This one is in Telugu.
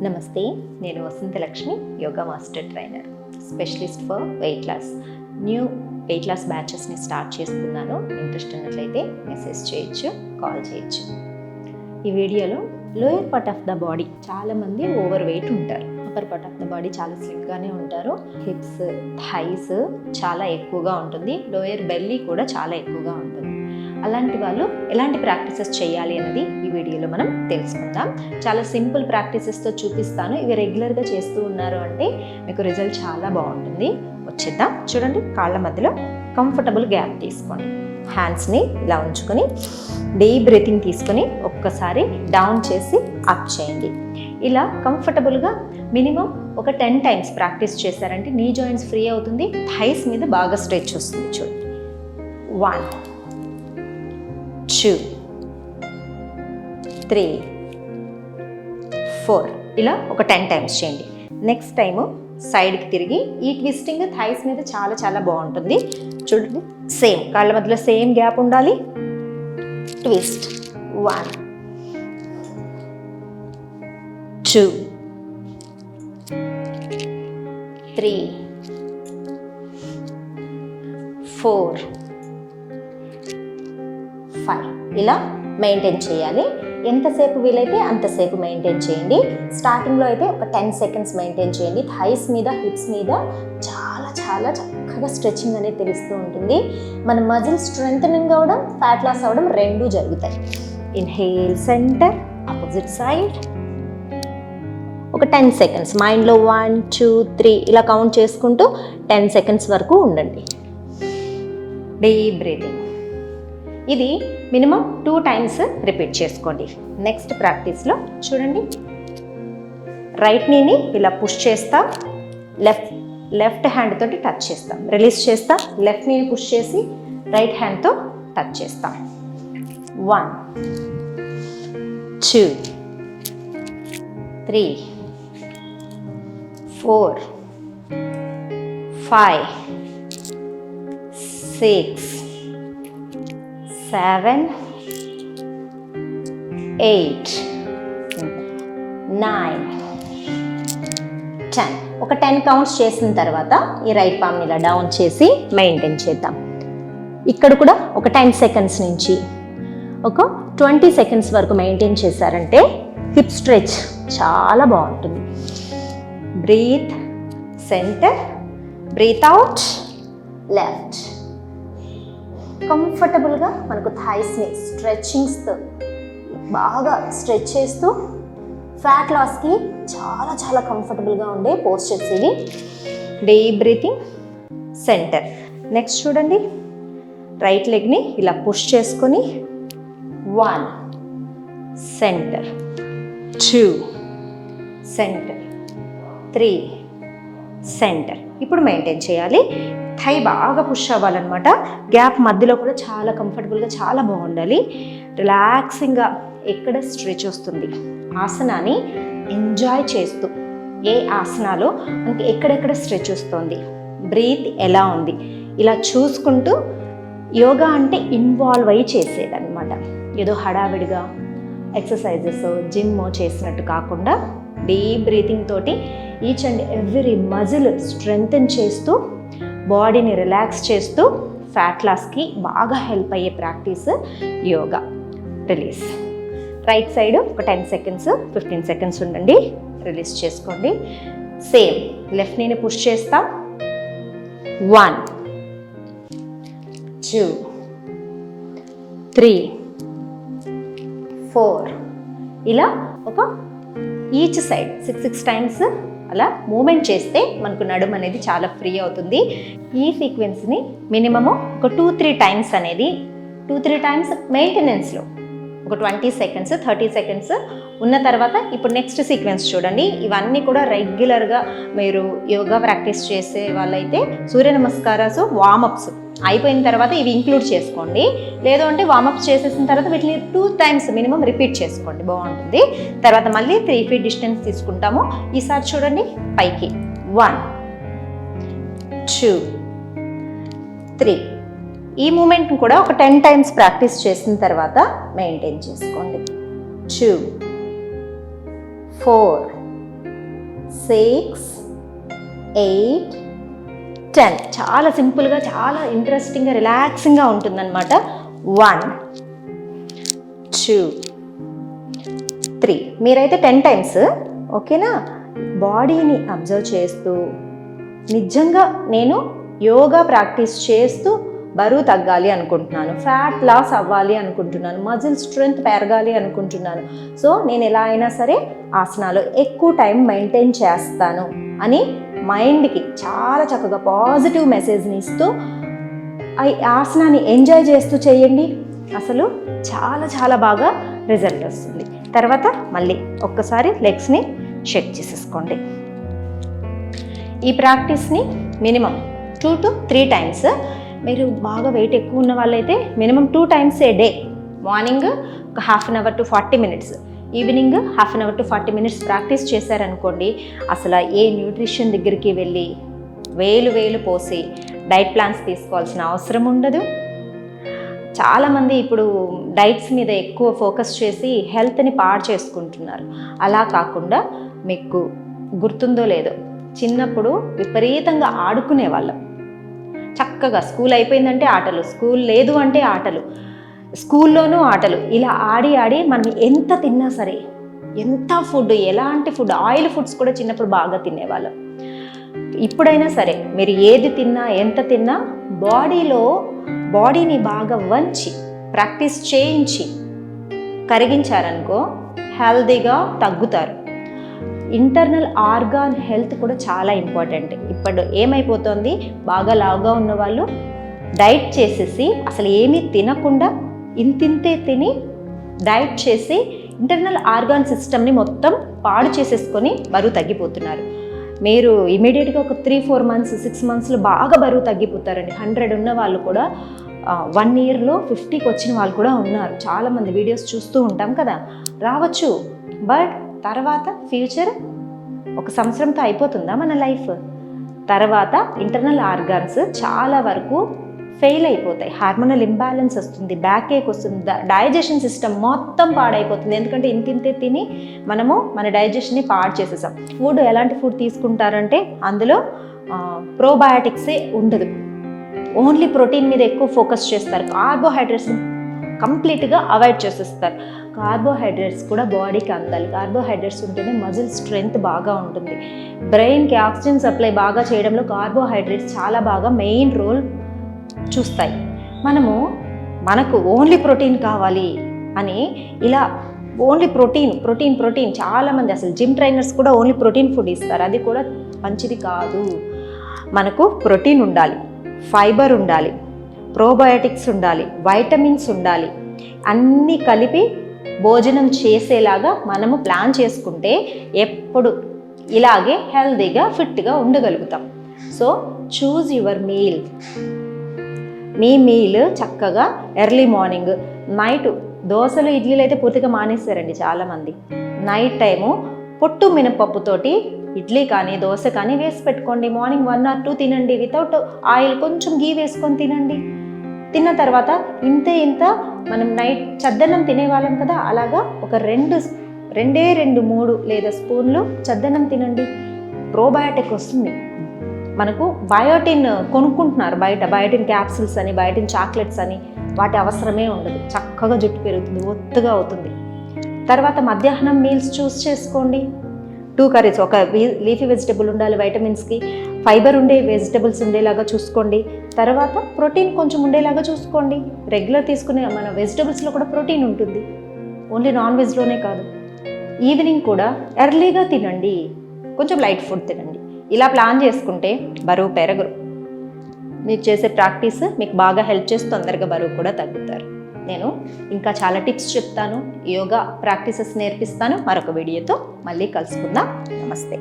నమస్తే, నేను Vasanthalakshmi, yoga master trainer, specialist for weight loss. New weight loss బ్యాచెస్ని స్టార్ట్ చేస్తున్నాను. ఇంట్రెస్ట్ ఉన్నట్లయితే మెసేజ్ చేయొచ్చు, కాల్ చేయొచ్చు. ఈ వీడియోలో lower part of the body, చాలామంది ఓవర్ వెయిట్ ఉంటారు. Upper part of the body చాలా స్లిమ్గానే ఉంటారు. హిప్స్, థైస్ చాలా ఎక్కువగా ఉంటుంది. లోయర్ బెల్లీ కూడా చాలా ఎక్కువగా ఉంటుంది. అలాంటి వాళ్ళు ఎలాంటి ప్రాక్టీసెస్ చేయాలి అన్నది ఈ వీడియోలో మనం తెలుసుకుందాం. చాలా సింపుల్ ప్రాక్టీసెస్తో చూపిస్తాను. ఇవి రెగ్యులర్గా చేస్తూ ఉన్నారు అంటే మీకు రిజల్ట్ చాలా బాగుంటుంది. వచ్చేద్దాం. చూడండి, కాళ్ళ మధ్యలో కంఫర్టబుల్ గ్యాప్ తీసుకోండి. హ్యాండ్స్ని ఇలా ఉంచుకొని డీప్ బ్రీతింగ్ తీసుకొని ఒక్కసారి డౌన్ చేసి అప్ చేయండి. ఇలా కంఫర్టబుల్గా మినిమం ఒక 10 times ప్రాక్టీస్ చేశారంటే నీ జాయింట్స్ ఫ్రీ అవుతుంది. థైస్ మీద బాగా స్ట్రెచ్ వస్తుంది. చూడండి, 1 2 3 4 ఇలా ఒక 10 times చేయండి. నెక్స్ట్ టైము సైడ్కి తిరిగి ఈ ట్విస్టింగ్ థైస్ మీద చాలా చాలా బాగుంటుంది. చూడండి, సేమ్ కాళ్ళ మధ్యలో సేమ్ గ్యాప్ ఉండాలి. ట్విస్ట్ 1 2 3 4 5 ఇలా మెయింటైన్ చేయాలి. ఎంతసేపు వీలైతే అంతసేపు మెయింటైన్ చేయండి. స్టార్టింగ్లో అయితే ఒక 10 seconds మెయింటైన్ చేయండి. థైస్ మీద, హిప్స్ మీద చాలా చాలా చక్కగా స్ట్రెచ్చింగ్ అనేది తెలుస్తూ ఉంటుంది. మన మజిల్ స్ట్రెంథనింగ్ అవ్వడం, ఫ్యాట్ లాస్ అవ్వడం రెండూ జరుగుతాయి. Inhale centre, opposite side. ఒక 10 seconds మైండ్లో 1 2 3 ఇలా కౌంట్ చేసుకుంటూ 10 seconds వరకు ఉండండి. Deep breathing. ఇది మినిమం 2 times రిపీట్ చేసుకోండి. నెక్స్ట్ ప్రాక్టీస్లో చూడండి, రైట్ నీని ఇలా పుష్ చేస్తాం, లెఫ్ట్ హ్యాండ్ తోటి టచ్ చేస్తాం, రిలీజ్ చేస్తాం. లెఫ్ట్ నీని పుష్ చేసి రైట్ హ్యాండ్తో టచ్ చేస్తాం. 1 2 3 4 5 6 7 8 9 10. ఒక 10 counts చేసిన తర్వాత ఈ రైట్ పామ్ని ఇలా డౌన్ చేసి మెయింటైన్ చేద్దాం. ఇక్కడ కూడా ఒక 10 seconds నుంచి ఒక 20 seconds వరకు మెయింటైన్ చేశారంటే హిప్ స్ట్రెచ్ చాలా బాగుంటుంది. Breathe centre, breathe out left. కంఫర్టబుల్గా మనకు థైస్ని స్ట్రెచ్చింగ్స్తో బాగా స్ట్రెచ్ చేస్తూ ఫ్యాట్ లాస్కి చాలా చాలా కంఫర్టబుల్గా ఉండే పోస్చర్స్ ఇవి. Deep breathing centre. నెక్స్ట్ చూడండి, రైట్ లెగ్ని ఇలా పుష్ చేసుకొని 1 సెంటర్, 2 సెంటర్, 3 సెంటర్. ఇప్పుడు మెయింటైన్ చేయాలి. థై బాగా పుష్ అవ్వాలన్నమాట. గ్యాప్ మధ్యలో కూడా చాలా కంఫర్టబుల్గా చాలా బాగుండాలి. రిలాక్సింగ్గా ఎక్కడ స్ట్రెచ్ వస్తుంది, ఆసనాన్ని ఎంజాయ్ చేస్తూ ఏ ఆసనాలో మనకి ఎక్కడెక్కడ స్ట్రెచ్ వస్తుంది, బ్రీత్ ఎలా ఉంది, ఇలా చూసుకుంటూ యోగా అంటే ఇన్వాల్వ్ అయ్యి చేసేదన్నమాట. ఏదో హడావిడిగా ఎక్సర్సైజెస్ జిమ్ చేసినట్టు కాకుండా డీప్ బ్రీతింగ్ తోటి each and every muscle strengthen చేస్తూ బాడీని రిలాక్స్ చేస్తూ ఫ్యాట్ లాస్కి బాగా హెల్ప్ అయ్యే practice yoga. Release. Right side ఒక 10 seconds 15 seconds ఉండండి, రిలీజ్ చేసుకోండి. సేమ్ లెఫ్ట్ నీని పుష్ చేస్తాం. 1 2 3 4 ఇలా ఒక ఈచ్ సైడ్ 6 times అలా మూమెంట్ చేస్తే మనకు నడుము అనేది చాలా ఫ్రీ అవుతుంది. ఈ సీక్వెన్స్ని మినిమము ఒక 2-3 times అనేది 2-3 times మెయింటెనెన్స్లో ఒక 20 seconds 30 seconds ఉన్న తర్వాత ఇప్పుడు నెక్స్ట్ సీక్వెన్స్ చూడండి. ఇవన్నీ కూడా రెగ్యులర్గా మీరు యోగా ప్రాక్టీస్ చేసే వాళ్ళైతే సూర్య నమస్కారాలు, వార్మప్స్ అయిపోయిన తర్వాత ఇవి ఇంక్లూడ్ చేసుకోండి. లేదు అంటే వార్మప్స్ చేసేసిన తర్వాత వీటిని 2 times మినిమం రిపీట్ చేసుకోండి, బాగుంటుంది. తర్వాత మళ్ళీ 3 feet డిస్టెన్స్ తీసుకుంటాము. ఈసారి చూడండి, పైకి 1 2 3 ఈ మూమెంట్ని కూడా ఒక 10 టైమ్స్ ప్రాక్టీస్ చేసిన తర్వాత మెయింటైన్ చేసుకోండి. 2 4 6 8 10. చాలా సింపుల్గా, చాలా ఇంట్రెస్టింగ్గా, రిలాక్సింగ్గా ఉంటుందన్నమాట. 1 2 3. మీరైతే 10 టైమ్స్, ఓకేనా? బాడీని అబ్జర్వ్ చేస్తూ, నిజంగా నేను యోగా ప్రాక్టీస్ చేస్తూ బరువు తగ్గాలి అనుకుంటున్నాను, ఫ్యాట్ లాస్ అవ్వాలి అనుకుంటున్నాను, మజిల్ స్ట్రెంగ్త్ పెరగాలి అనుకుంటున్నాను, సో నేను ఎలా అయినా సరే ఆసనాలు ఎక్కువ టైం మెయింటైన్ చేస్తాను అని మైండ్కి చాలా చక్కగా పాజిటివ్ మెసేజ్ని ఇస్తూ ఈ ఆసనాన్ని ఎంజాయ్ చేస్తూ చేయండి. అసలు చాలా చాలా బాగా రిజల్ట్ వస్తుంది. తర్వాత మళ్ళీ ఒక్కసారి లెగ్స్ని షేక్ చేసేసుకోండి. ఈ ప్రాక్టీస్ని మినిమం 2 to 3 టైమ్స్, మీరు బాగా వెయిట్ ఎక్కువ ఉన్న వాళ్ళైతే minimum 2 times a day. Morning ఒక 1/2 hour to 40 minutes, evening 1/2 hour to 40 minutes practice చేశారనుకోండి, అసలు ఏ న్యూట్రిషన్ దగ్గరికి వెళ్ళి వేలు పోసి డైట్ ప్లాన్స్ తీసుకోవాల్సిన అవసరం ఉండదు. చాలామంది ఇప్పుడు డైట్స్ మీద ఎక్కువ ఫోకస్ చేసి హెల్త్ని పాడు చేసుకుంటున్నారు. అలా కాకుండా, మీకు గుర్తుందో లేదో, చిన్నప్పుడు విపరీతంగా ఆడుకునే వాళ్ళం. చక్కగా స్కూల్ అయిపోయిందంటే ఆటలు, స్కూల్ లేదు అంటే ఆటలు, స్కూల్లోనూ ఆటలు, ఇలా ఆడి మనం ఎంత తిన్నా సరే, ఎంత ఫుడ్, ఎలాంటి ఫుడ్, ఆయిల్ ఫుడ్స్ కూడా చిన్నప్పుడు బాగా తినేవాళ్ళం. ఇప్పుడైనా సరే మీరు ఏది తిన్నా, ఎంత తిన్నా, బాడీని బాగా వంచి ప్రాక్టీస్ చేయించి కరిగించారనుకో, హెల్తీగా తగ్గుతారు. ఇంటర్నల్ ఆర్గాన్ హెల్త్ కూడా చాలా ఇంపార్టెంట్. ఇప్పుడు ఏమైపోతుంది, బాగా లావుగా ఉన్న వాళ్ళు డైట్ చేసేసి అసలు ఏమీ తినకుండా ఇంతింతే తిని డైట్ చేసి ఇంటర్నల్ ఆర్గాన్ సిస్టమ్ని మొత్తం పాడు చేసేసుకొని బరువు తగ్గిపోతున్నారు. మీరు ఇమీడియట్గా ఒక 3-4 months 6 monthsలో బాగా బరువు తగ్గిపోతారండి. 100 ఉన్న వాళ్ళు కూడా 1 yearలో 50కి వచ్చిన వాళ్ళు కూడా ఉన్నారు. చాలామంది వీడియోస్ చూస్తూ ఉంటాం కదా, రావచ్చు. బట్ తర్వాత ఫ్యూచర్ 1 సంవత్సరంతో అయిపోతుందా మన లైఫ్? తర్వాత ఇంటర్నల్ ఆర్గాన్స్ చాలా వరకు ఫెయిల్ అయిపోతాయి, హార్మోనల్ ఇంబ్యాలెన్స్ వస్తుంది, బ్యాక్ ఏక్ వస్తుంది, డైజెషన్ సిస్టమ్ మొత్తం పాడైపోతుంది. ఎందుకంటే ఇంతింతే తిని మనము మన డైజెషన్ని పాడు చేసేసాం. ఫుడ్ ఎలాంటి ఫుడ్ తీసుకుంటారంటే అందులో ప్రోబయాటిక్సే ఉండదు, ఓన్లీ ప్రోటీన్ మీద ఎక్కువ ఫోకస్ చేస్తారు, కార్బోహైడ్రేట్స్ని కంప్లీట్గా అవాయిడ్ చేసేస్తారు. కార్బోహైడ్రేట్స్ కూడా బాడీకి అందాలి. కార్బోహైడ్రేట్స్ ఉంటేనే మజిల్ స్ట్రెంగ్త్ బాగా ఉంటుంది. బ్రెయిన్కి ఆక్సిజన్ సప్లై బాగా చేయడంలో కార్బోహైడ్రేట్స్ చాలా బాగా మెయిన్ రోల్ చూస్తాయి. మనకు ఓన్లీ ప్రోటీన్ కావాలి అని ఇలా ఓన్లీ ప్రోటీన్ చాలామంది అసలు జిమ్ ట్రైనర్స్ కూడా ఓన్లీ ప్రోటీన్ ఫుడ్ ఇస్తారు. అది కూడా మంచిది కాదు. మనకు ప్రోటీన్ ఉండాలి, ఫైబర్ ఉండాలి, ప్రోబయోటిక్స్ ఉండాలి, వైటమిన్స్ ఉండాలి, అన్నీ కలిపి భోజనం చేసేలాగా మనము ప్లాన్ చేసుకుంటే ఎప్పుడు ఇలాగే హెల్తీగా ఫిట్గా ఉండగలుగుతాం. So choose your meal. మీ మీల్ చక్కగా ఎర్లీ మార్నింగ్, నైట్ దోశలు ఇడ్లీలు అయితే పూర్తిగా మానేస్తారండి చాలామంది. నైట్ టైము పొట్టు మినపప్పుతోటి ఇడ్లీ కానీ దోశ కానీ వేసి పెట్టుకోండి. మార్నింగ్ 1 or 2 తినండి, వితౌట్ ఆయిల్, కొంచెం గీ వేసుకొని తినండి. తిన్న తర్వాత ఇంత మనం నైట్ చద్దన్నం తినేవాళ్ళం కదా, అలాగా ఒక 2-3 లేదా స్పూన్లు చద్దన్నం తినండి. ప్రోబయోటిక్ వస్తుంది. మనకు బయోటిన్ కొనుక్కుంటున్నారు బయట, బయోటిన్ క్యాప్సిల్స్ అని, బయోటిన్ చాక్లెట్స్ అని, వాటి అవసరమే ఉండదు. చక్కగా జుట్టు పెరుగుతుంది, ఒత్తుగా అవుతుంది. తర్వాత మధ్యాహ్నం మీల్స్ చూస్ చేసుకోండి. 2 curries, ఒక లీఫీ వెజిటబుల్ ఉండాలి వైటమిన్స్కి, ఫైబర్ ఉండే వెజిటబుల్స్ ఉండేలాగా చూసుకోండి. తర్వాత ప్రోటీన్ కొంచెం ఉండేలాగా చూసుకోండి. రెగ్యులర్ తీసుకునే మన వెజిటబుల్స్లో కూడా ప్రోటీన్ ఉంటుంది, ఓన్లీ నాన్ వెజ్లోనే కాదు. ఈవినింగ్ కూడా ఎర్లీగా తినండి, కొంచెం లైట్ ఫుడ్ తినండి. ఇలా ప్లాన్ చేసుకుంటే బరువు పెరగరు. మీరు చేసే ప్రాక్టీస్ మీకు బాగా హెల్ప్ చేసి తొందరగా బరువు కూడా తగ్గుతారు. నేను ఇంకా చాలా టిప్స్ చెప్తాను, యోగా ప్రాక్టీసెస్ నేర్పిస్తాను. మరొక వీడియోతో మళ్ళీ కలుసుకుందాం. నమస్తే.